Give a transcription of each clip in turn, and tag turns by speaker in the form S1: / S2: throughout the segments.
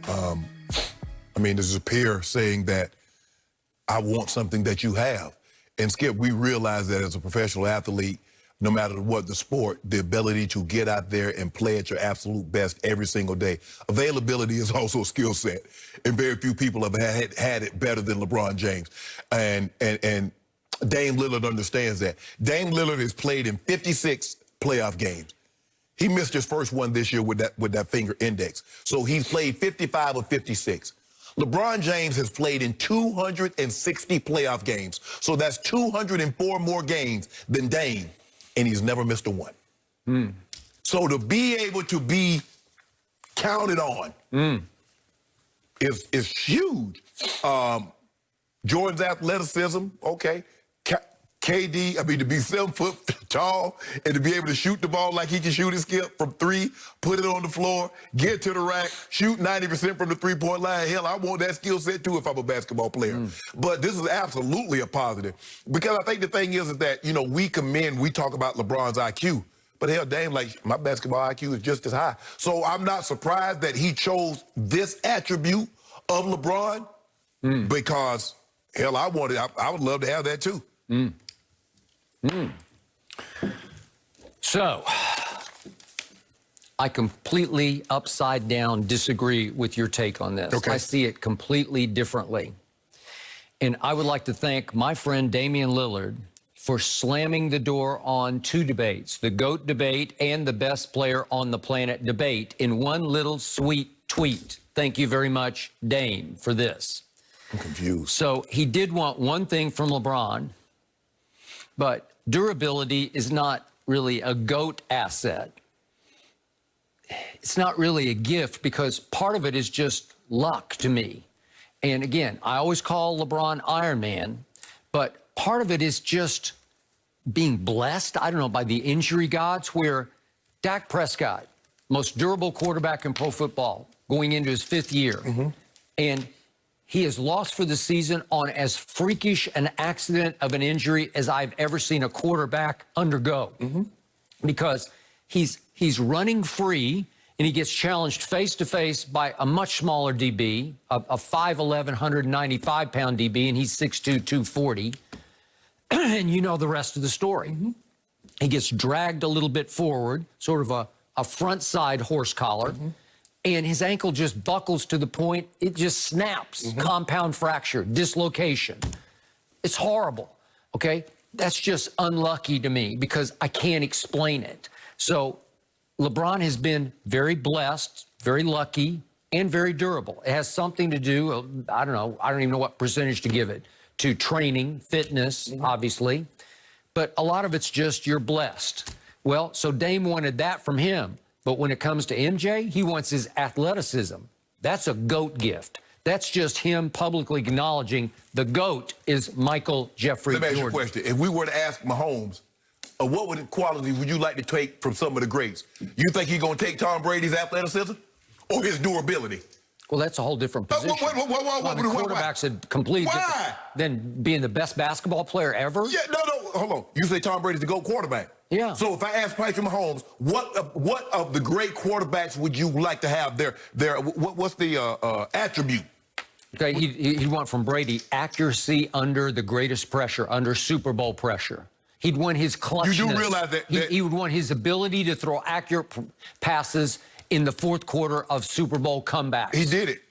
S1: I mean, there's a peer saying that I want something that you have. And Skip, we realize that as a professional athlete, no matter what the sport, the ability to get out there and play at your absolute best every single day. Availability is also a skill set, and very few people have had it better than LeBron James. And Dame Lillard understands that. Dame Lillard has played in 56 playoff games. He missed his first one this year with that finger index. So he's played 55 of 56. LeBron James has played in 260 playoff games. So that's 204 more games than Dame, and he's never missed a one. So to be able to be counted on is huge. Jordan's athleticism, okay. KD, I mean, to be 7 foot tall and to be able to shoot the ball like he can shoot it, Skip, from three, put it on the floor, get to the rack, shoot 90% from the three-point line. Hell, I want that skill set too if I'm a basketball player. But this is absolutely a positive, because I think the thing is that, you know, we talk about LeBron's IQ, but hell, Dame, like, my basketball IQ is just as high. So I'm not surprised that he chose this attribute of LeBron because, hell, I would love to have that too.
S2: So, I completely upside down disagree with your take on this.
S1: Okay.
S2: I see it completely differently. And I would like to thank my friend Damian Lillard for slamming the door on two debates, the GOAT debate and the best player on the planet debate, in one little sweet tweet. Thank you very much, Dame, for this.
S1: I'm confused.
S2: So he did want one thing from LeBron, but durability is not really a GOAT asset. It's not really a gift, because part of it is just luck to me. And again, I always call LeBron Iron Man, but part of it is just being blessed, I don't know, by the injury gods, where Dak Prescott, most durable quarterback in pro football, going into his 5th year, and he is lost for the season on as freakish an accident of an injury as I've ever seen a quarterback undergo. Because he's running free, and he gets challenged face-to-face by a much smaller DB, a 5'11", 195-pound DB, and he's 6'2", 240. And you know the rest of the story. He gets dragged a little bit forward, sort of a front-side horse collar, and his ankle just buckles to the point it just snaps. Compound fracture, dislocation. It's horrible, okay? That's just unlucky to me, because I can't explain it. So LeBron has been very blessed, very lucky, and very durable. It has something to do, I don't even know what percentage to give it, to training, fitness, obviously. But a lot of it's just you're blessed. Well, so Dame wanted that from him. But when it comes to MJ, he wants his athleticism. That's a GOAT gift. That's just him publicly acknowledging the GOAT is Michael Jeffrey Jordan.
S1: Let me ask you a question. If we were to ask Mahomes, what qualities would you like to take from some of the greats? You think he's going to take Tom Brady's athleticism or his durability?
S2: Well, that's a whole different position. Quarterback's a completely different than being the best basketball player ever.
S1: Yeah, no, hold on. You say Tom Brady's the GOAT quarterback.
S2: Yeah.
S1: So if I ask Patrick Mahomes, what of the great quarterbacks would you like to have? What's the attribute?
S2: Okay, he'd want from Brady accuracy under the greatest pressure, under Super Bowl pressure. He'd want his clutchness.
S1: You do realize that
S2: he would want his ability to throw accurate passes in the 4th quarter of Super Bowl comebacks.
S1: He did it.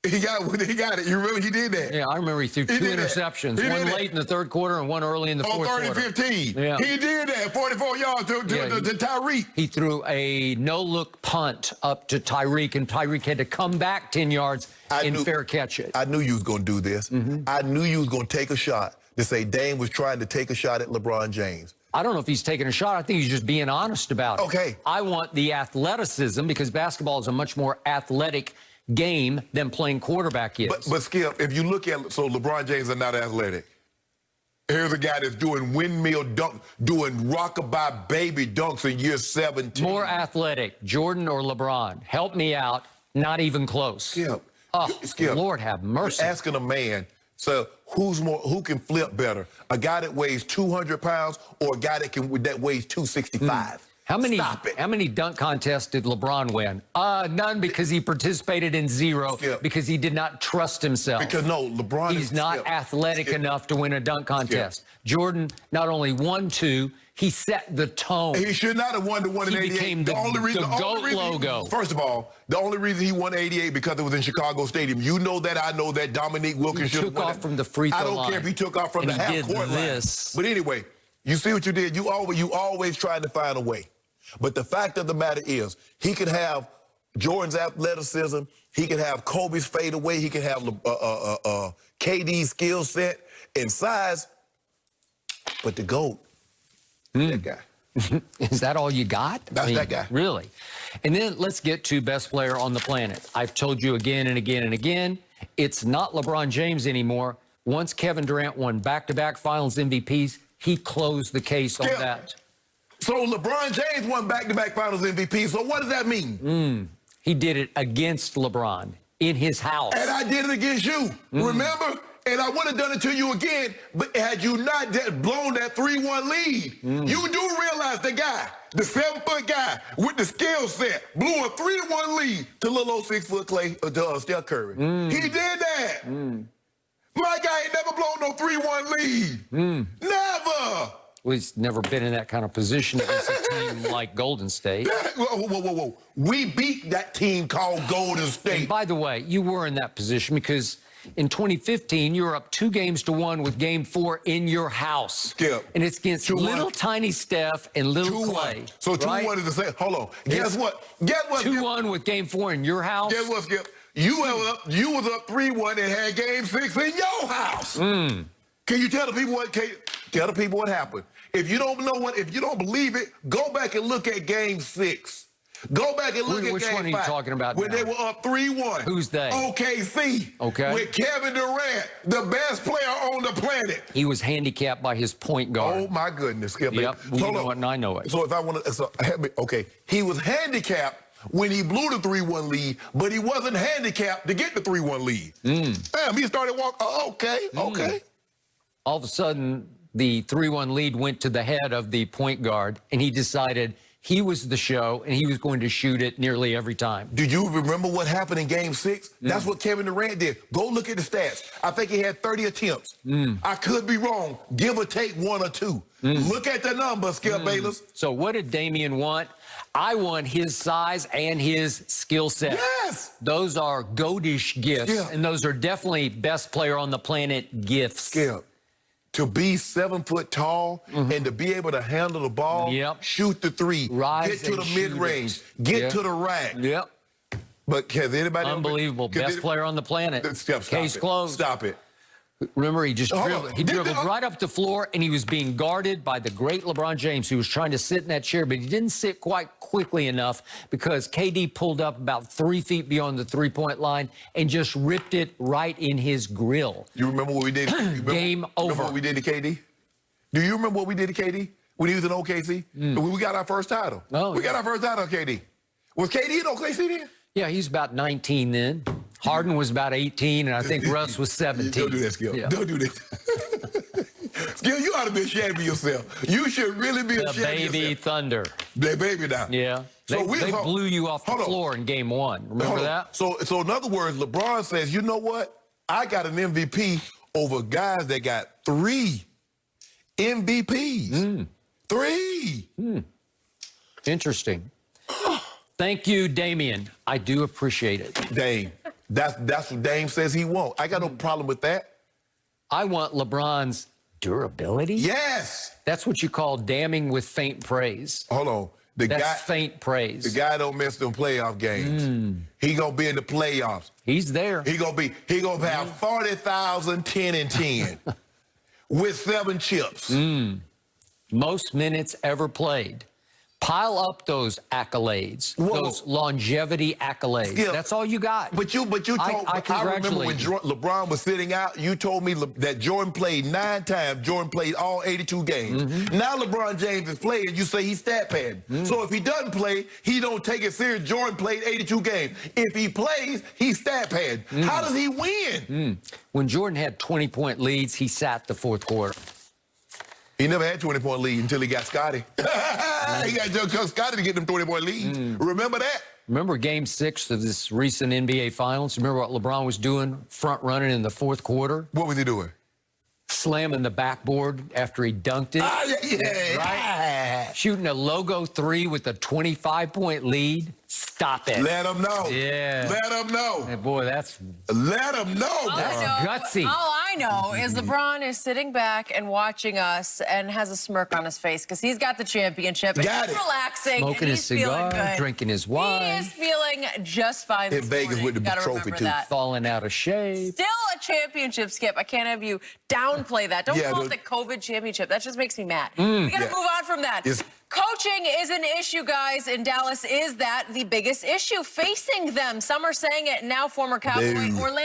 S1: He got it. You remember he did that?
S2: Yeah, I remember he threw 2 interceptions, one late in the 3rd quarter and one early in the 4th quarter.
S1: 30-15. Yeah. He did that, 44 yards to Tyreek.
S2: He threw a no-look punt up to Tyreek, and Tyreek had to come back 10 yards and fair catch it.
S1: I knew you was going to do this. I knew you was going to take a shot to say Dame was trying to take a shot at LeBron James.
S2: I don't know if he's taking a shot. I think he's just being honest about it.
S1: Okay.
S2: I want the athleticism, because basketball is a much more athletic game than playing quarterback is.
S1: But Skip, if you look at, so LeBron James is not athletic. Here's a guy that's doing windmill dunk, doing rockabye baby dunks in year 17.
S2: More athletic, Jordan or LeBron? Help me out. Not even close.
S1: Skip.
S2: Oh,
S1: Skip,
S2: Lord have mercy.
S1: You're asking a man, so who can flip better? A guy that weighs 200 pounds or a guy that weighs 265? Stop it.
S2: How many dunk contests did LeBron win? None, because he participated in zero, because he did not trust himself.
S1: Because no, LeBron
S2: He's not athletic enough to win a dunk contest. Jordan not only won 2, he set the tone.
S1: He should not have won the one in '88.
S2: He became the GOAT logo.
S1: First of all, the only reason he won '88 because it was in Chicago Stadium. You know that, I know that. Dominique Wilkins should have won.
S2: He took off from the free throw line.
S1: I don't care if he took off from the half-court line. But anyway, you see what you did. You always tried to find a way. But the fact of the matter is, he could have Jordan's athleticism. He could have Kobe's fadeaway. He could have KD's skill set and size. But the GOAT, that guy.
S2: Is that all you got?
S1: That's that guy.
S2: Really? And then let's get to best player on the planet. I've told you again and again and again, it's not LeBron James anymore. Once Kevin Durant won back-to-back finals MVPs, he closed the case on that.
S1: So LeBron James won back-to-back finals MVP. So what does that mean?
S2: He did it against LeBron in his house.
S1: And I did it against you. Remember? And I would have done it to you again, but had you not blown that 3-1 lead, you do realize the guy, the 7-foot guy with the skill set, blew a 3-1 lead to little old 6-foot Steph Curry. He did that. My guy ain't never blown no 3-1 lead. Never.
S2: Well, he's never been in that kind of position against a team like Golden State.
S1: Whoa. We beat that team called Golden State.
S2: And by the way, you were in that position because in 2015, you were up 2-1 with Game 4 in your house.
S1: Skip.
S2: And it's against little tiny Steph and little Clay.
S1: So 2-1 is the same. Hold on. Guess what?
S2: 2-1 with Game 4 in your house.
S1: Guess what, Skip? You was up 3-1 and had Game 6 in your house. Can you tell the people what happened? If you don't know if you don't believe it, go back and look at Game 6. Go back and look at
S2: Which
S1: Game 5.
S2: one are you talking about
S1: when
S2: now?
S1: They were up 3-1.
S2: Who's they?
S1: OKC.
S2: Okay.
S1: With Kevin Durant, the best player on the planet.
S2: He was handicapped by his point guard.
S1: Oh, my goodness, Skip.
S2: Yep, you know it and I know it.
S1: So if I want to, okay, he was handicapped when he blew the 3-1 lead, but he wasn't handicapped to get the 3-1 lead. Damn, he started walking. Okay.
S2: All of a sudden, the 3-1 lead went to the head of the point guard, and he decided he was the show, and he was going to shoot it nearly every time.
S1: Do you remember what happened in Game 6? That's what Kevin Durant did. Go look at the stats. I think he had 30 attempts. I could be wrong. Give or take 1 or 2. Look at the numbers, Skip Bayless.
S2: So what did Damian want? I want his size and his skill set.
S1: Yes.
S2: Those are goatish gifts,
S1: Yeah.
S2: and those are definitely best player on the planet gifts.
S1: Skip. To be 7 foot tall and to be able to handle the ball, shoot the 3, get to the mid-range, get to the rack. But has anybody...
S2: Unbelievable. Best player on the planet. Case closed.
S1: Stop it.
S2: Remember, he just dribbled right up the floor, and he was being guarded by the great LeBron James, who was trying to sit in that chair, but he didn't sit quite quickly enough because KD pulled up about 3 feet beyond the three-point line and just ripped it right in his grill.
S1: You remember what we did?
S2: Game over.
S1: Remember what we did to KD? Do you remember what we did to KD when he was in OKC? When we got our first title. We got our first title, KD. Was KD in OKC then?
S2: Yeah, he's about 19 then. Harden was about 18, and I think Russ was 17.
S1: Don't do that, Skip. Don't do that. Skip, you ought to be ashamed of yourself. You should really be ashamed of yourself.
S2: The baby Thunder.
S1: The baby now.
S2: Yeah.
S1: So
S2: they blew you off the floor in Game 1. Remember that?
S1: So in other words, LeBron says, you know what? I got an MVP over guys that got 3 MVPs. 3.
S2: Interesting. Thank you, Damian. I do appreciate it.
S1: Dame. That's what Dame says he wants. I got no problem with that.
S2: I want LeBron's durability.
S1: Yes.
S2: That's what you call damning with faint praise.
S1: Hold on.
S2: That's faint praise.
S1: The guy don't miss them playoff games. He gonna be in the playoffs.
S2: He's there.
S1: He gonna have 40,000, 10 and 10 with 7 chips.
S2: Most minutes ever played. Pile up those accolades, those longevity accolades.
S1: Yeah.
S2: That's all you got.
S1: But you told I remember when LeBron was sitting out, you told me that Jordan played 9 times. Jordan played all 82 games. Now LeBron James is playing. You say he's stat padding. So if he doesn't play, he don't take it serious. Jordan played 82 games. If he plays, he's stat padding. How does he win?
S2: When Jordan had 20-point leads, he sat the fourth quarter.
S1: He never had 20-point lead until he got Scotty. He got Joe Scotty to get them 20-point leads. Remember that?
S2: Remember Game 6 of this recent NBA Finals? Remember what LeBron was doing, front running in the fourth quarter?
S1: What was he doing?
S2: Slamming the backboard after he dunked it.
S1: Ah, yeah.
S2: Right? Shooting a logo 3 with a 25-point lead. Stop it.
S1: Let him know.
S2: Yeah.
S1: Let him know.
S2: Hey, boy, that's
S1: Let him know.
S2: That's gutsy.
S3: All I know is LeBron is sitting back and watching us and has a smirk on his face because he's got the championship. And
S1: Got
S3: he's
S1: it.
S3: relaxing.
S2: Smoking
S3: and
S2: his
S3: he's feeling
S2: cigar,
S3: good.
S2: drinking his wine.
S3: He is feeling just fine
S1: In
S3: this
S1: Vegas
S3: morning.
S1: with the
S3: Gotta
S1: trophy,
S3: remember
S1: too.
S3: that.
S2: Falling out of shape.
S3: Still a championship, Skip. I can't have you downplay that. Don't
S1: Yeah,
S3: call it
S1: the-
S3: the COVID championship. That just makes me mad. We got to
S1: Yeah.
S3: move on from that.
S1: It's-
S3: Coaching is an issue, guys, in Dallas. Is that the biggest issue facing them? Some are saying it now. Former Cowboy
S1: Dude.
S3: Orlando.